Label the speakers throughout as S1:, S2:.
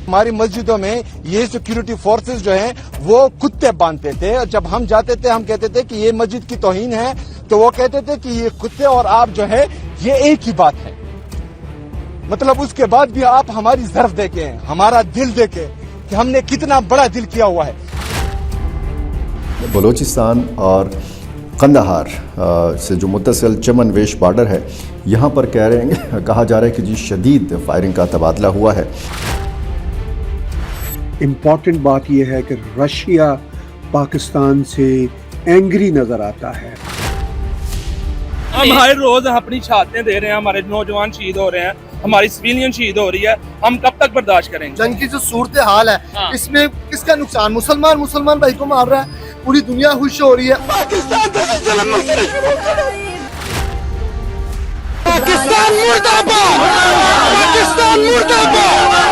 S1: हमारी मस्जिदों में ये सिक्योरिटी फोर्सेस जो हैं वो कुत्ते बांधते थे और जब हम जाते थे हम कहते थे कि ये मस्जिद की तौहीन है तो वो कहते थे कि ये कुत्ते और आप जो है ये एक ही बात है। मतलब उसके बाद भी आप हमारी ज़र्फ देखें, हमारा दिल देखें कि हमने कितना बड़ा दिल किया हुआ है।
S2: बलूचिस्तान और कंदाहार से जो मुत्तसिल चमन वेश बॉर्डर है, यहाँ पर कहा जा रहा है कि जी शदीद फायरिंग का तबादला हुआ है।
S3: इम्पॉर्टेंट बात यह है कि रशिया पाकिस्तान से एंग्री नजर आता है।
S4: हम हर रोज अपनी शहादतें दे रहे हैं, हमारे नौजवान शहीद हो रहे हैं, हमारी सिविलियन शहीद हो रही है, हम कब तक बर्दाश्त करेंगे?
S5: जंग की जो सूरत हाल है इसमें किसका नुकसान? मुसलमान भाई को मार रहा है, पूरी दुनिया खुश हो रही है।
S1: पाकिस्तान मुर्दाबाद, पाकिस्तान मुर्दाबाद,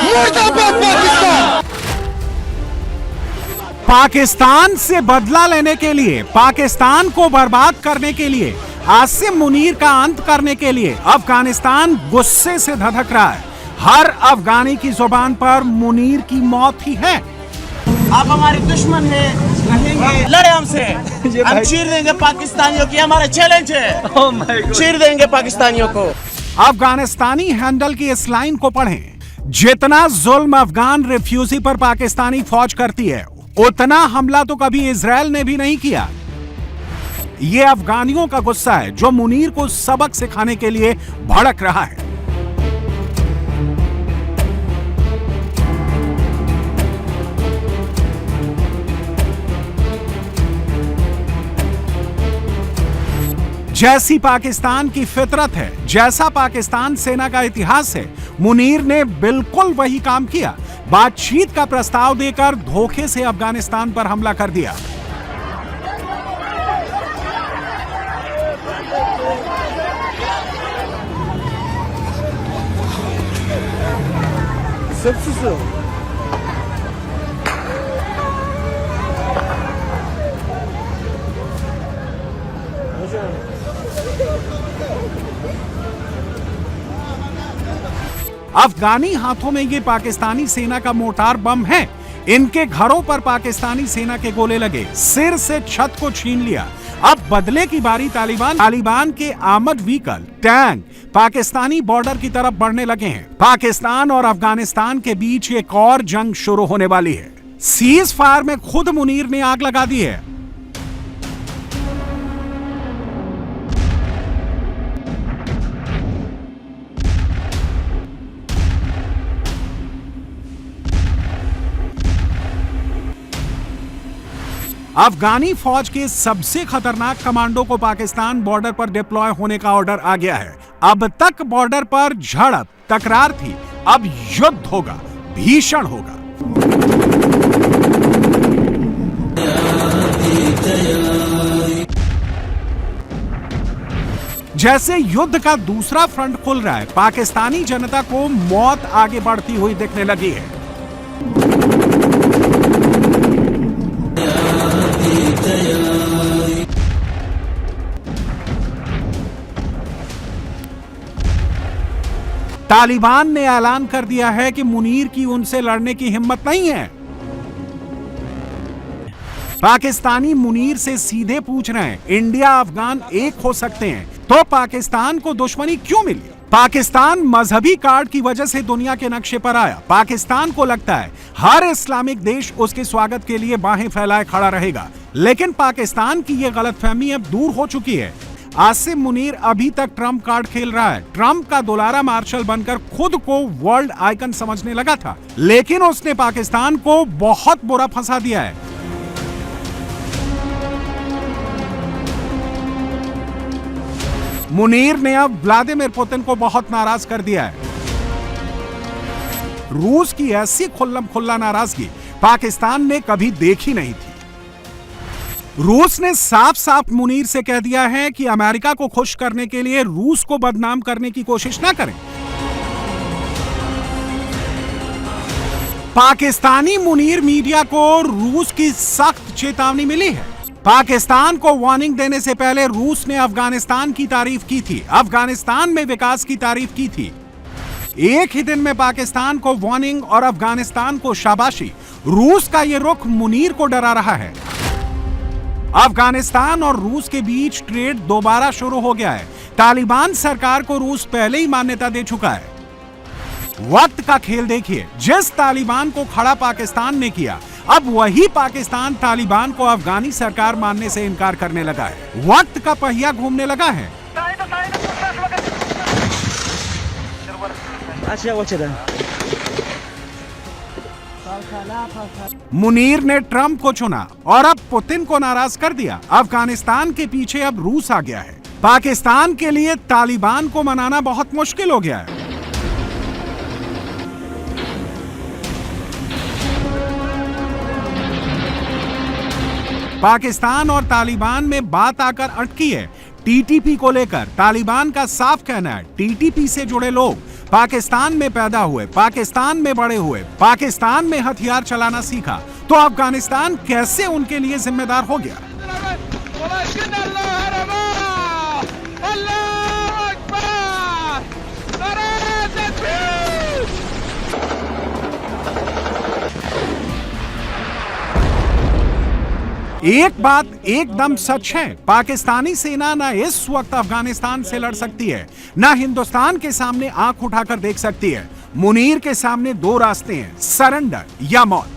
S1: मुर्दाबाद पाकिस्तान।
S6: पाकिस्तान से बदला लेने के लिए, पाकिस्तान को बर्बाद करने के लिए, आसिम मुनीर का अंत करने के लिए अफगानिस्तान गुस्से से धधक रहा है। हर अफगानी की जुबान पर मुनीर की मौत ही है।
S7: आप हमारे दुश्मन हैं, रहेंगे, लड़े हमसे, हम चीर देंगे पाकिस्तानियों की, हमारा चैलेंज है, चीर देंगे पाकिस्तानियों को।
S6: अफगानिस्तानी हैंडल की इस लाइन को पढ़ें, जितना जुल्म अफगान रिफ्यूजी पर पाकिस्तानी फौज करती है उतना हमला तो कभी इजराइल ने भी नहीं किया। ये अफगानियों का गुस्सा है जो मुनीर को सबक सिखाने के लिए भड़क रहा है। जैसी पाकिस्तान की फितरत है, जैसा पाकिस्तान सेना का इतिहास है, मुनीर ने बिल्कुल वही काम किया। बातचीत का प्रस्ताव देकर धोखे से अफगानिस्तान पर हमला कर दिया। अफगानी हाथों में ये पाकिस्तानी सेना का मोर्टार बम है। इनके घरों पर पाकिस्तानी सेना के गोले लगे, सिर से छत को छीन लिया। अब बदले की बारी तालिबान के armoured vehicle, tank Pakistani border की तरफ बढ़ने लगे हैं। पाकिस्तान और अफगानिस्तान के बीच एक और जंग शुरू होने वाली है। सीज फायर में खुद मुनीर ने आग लगा दी है। अफगानी फौज के सबसे खतरनाक कमांडो को पाकिस्तान बॉर्डर पर डिप्लॉय होने का ऑर्डर आ गया है। अब तक बॉर्डर पर झड़प तकरार थी, अब युद्ध होगा, भीषण होगा। जैसे युद्ध का दूसरा फ्रंट खुल रहा है, पाकिस्तानी जनता को मौत आगे बढ़ती हुई दिखने लगी है। तालिबान ने ऐलान कर दिया है कि मुनीर की उनसे लड़ने की हिम्मत नहीं है। पाकिस्तानी मुनीर से सीधे पूछ रहे हैं, इंडिया अफगान एक हो सकते हैं तो पाकिस्तान को दुश्मनी क्यों मिली? पाकिस्तान मजहबी कार्ड की वजह से दुनिया के नक्शे पर आया। पाकिस्तान को लगता है हर इस्लामिक देश उसके स्वागत के लिए बाहें फैलाए खड़ा रहेगा, लेकिन पाकिस्तान की यह गलतफहमी अब दूर हो चुकी है। आसिम मुनीर अभी तक ट्रंप कार्ड खेल रहा है। ट्रंप का दुलारा मार्शल बनकर खुद को वर्ल्ड आइकन समझने लगा था, लेकिन उसने पाकिस्तान को बहुत बुरा फंसा दिया है। मुनीर ने अब व्लादिमीर पुतिन को बहुत नाराज कर दिया है। रूस की ऐसी खुल्लम खुल्ला नाराजगी पाकिस्तान ने कभी देखी नहीं थी। रूस ने साफ साफ मुनीर से कह दिया है कि अमेरिका को खुश करने के लिए रूस को बदनाम करने की कोशिश ना करें। पाकिस्तानी मुनीर मीडिया को रूस की सख्त चेतावनी मिली है। पाकिस्तान को वार्निंग देने से पहले रूस ने अफगानिस्तान की तारीफ की थी, अफगानिस्तान में विकास की तारीफ की थी। एक ही दिन में पाकिस्तान को वार्निंग और अफगानिस्तान को शाबाशी। रूस का ये रुख मुनीर को डरा रहा है। अफगानिस्तान और रूस के बीच ट्रेड दोबारा शुरू हो गया है। तालिबान सरकार को रूस पहले ही मान्यता दे चुका है। वक्त का खेल देखिए, जिस तालिबान को खड़ा पाकिस्तान ने किया, अब वही पाकिस्तान तालिबान को अफगानी सरकार मानने से इनकार करने लगा है। वक्त का पहिया घूमने लगा है। मुनीर ने ट्रंप को चुना और अब पुतिन को नाराज कर दिया। अफगानिस्तान के पीछे अब रूस आ गया है। पाकिस्तान के लिए तालिबान को मनाना बहुत मुश्किल हो गया है। पाकिस्तान और तालिबान में बात आकर अटकी है टीटीपी को लेकर। तालिबान का साफ कहना है, टीटीपी से जुड़े लोग पाकिस्तान में पैदा हुए, पाकिस्तान में बड़े हुए, पाकिस्तान में हथियार चलाना सीखा, तो अफगानिस्तान कैसे उनके लिए जिम्मेदार हो गया? एक बात एकदम सच है, पाकिस्तानी सेना ना इस वक्त अफगानिस्तान से लड़ सकती है, ना हिंदुस्तान के सामने आंख उठाकर देख सकती है। मुनीर के सामने दो रास्ते हैं, सरेंडर या मौत।